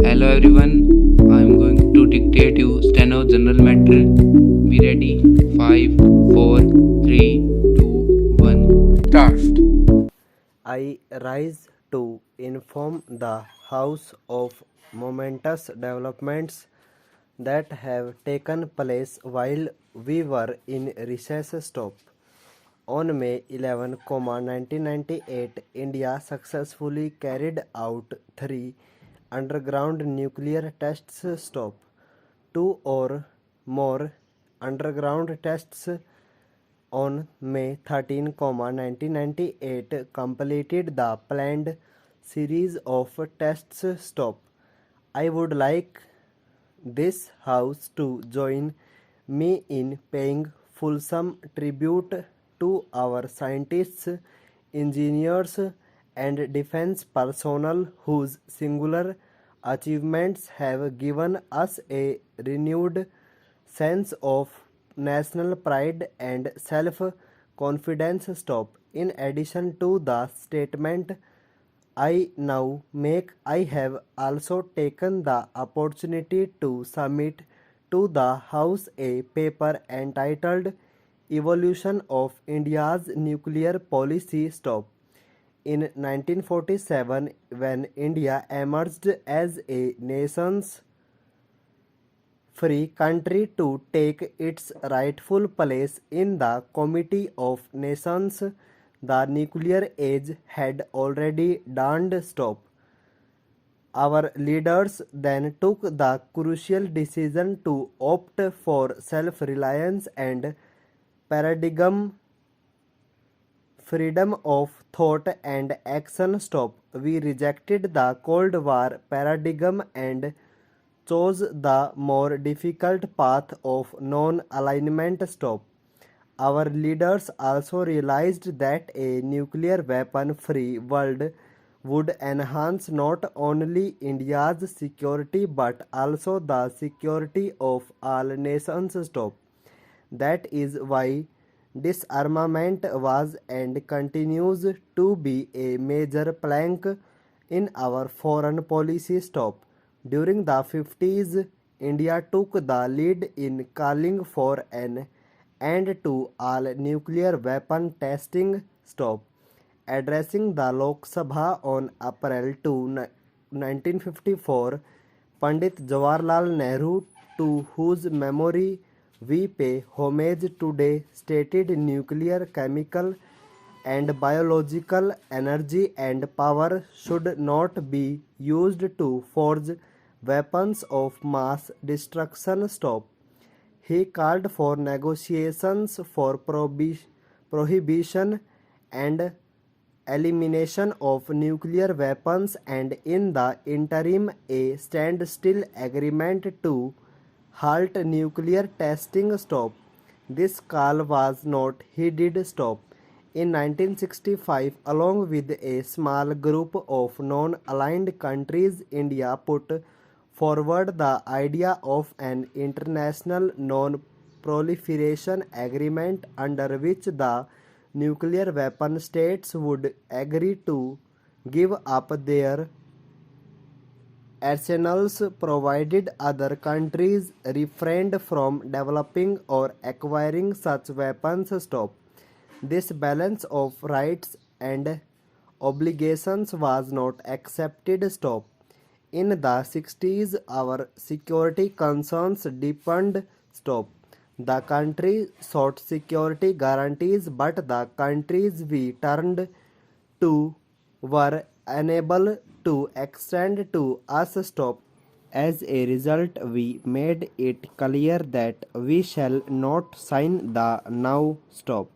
Hello everyone, I am going to dictate you steno general matter. Be ready. 5, 4, 3, 2, 1. Start. I rise to inform the House of momentous developments that have taken place while we were in recess. Stop. On May 11, 1998, India successfully carried out 3 underground nuclear tests. Stop. 2 or more underground tests on May 13, 1998 completed the planned series of tests. Stop. I would like this House to join me in paying fulsome tribute to our scientists, engineers, and defense personnel whose singular achievements have given us a renewed sense of national pride and self-confidence. Stop. In addition to the statement I now make, I have also taken the opportunity to submit to the House a paper entitled Evolution of India's Nuclear Policy. Stop. In 1947, when India emerged as a nation's free country to take its rightful place in the Committee of Nations, the nuclear age had already dawned. Stop. Our leaders then took the crucial decision to opt for self-reliance and paradigm freedom of thought and action. Stop. We rejected the Cold War paradigm and chose the more difficult path of non-alignment. Stop. Our leaders also realized that a nuclear weapon-free world would enhance not only India's security but also the security of all nations. Stop. That is why disarmament was and continues to be a major plank in our foreign policy. Stop. During the 50s, India took the lead in calling for an end to all nuclear weapon testing. Stop. Addressing the Lok Sabha on April 2, 1954, Pandit Jawaharlal Nehru, to whose memory we pay homage today, stated nuclear, chemical, and biological energy and power should not be used to forge weapons of mass destruction. Stop. He called for negotiations for prohibition and elimination of nuclear weapons and in the interim a standstill agreement to halt nuclear testing. Stop. This call was not heeded. Stop. In 1965, along with a small group of non-aligned countries, India put forward the idea of an international non-proliferation agreement under which the nuclear weapon states would agree to give up their arsenals provided other countries refrained from developing or acquiring such weapons. Stop. This balance of rights and obligations was not accepted. Stop. In the 60s, our security concerns deepened. Stop. The country sought security guarantees, but the countries we turned to were unable to extend to us. Stop. As a result, we made it clear that we shall not sign the now. Stop.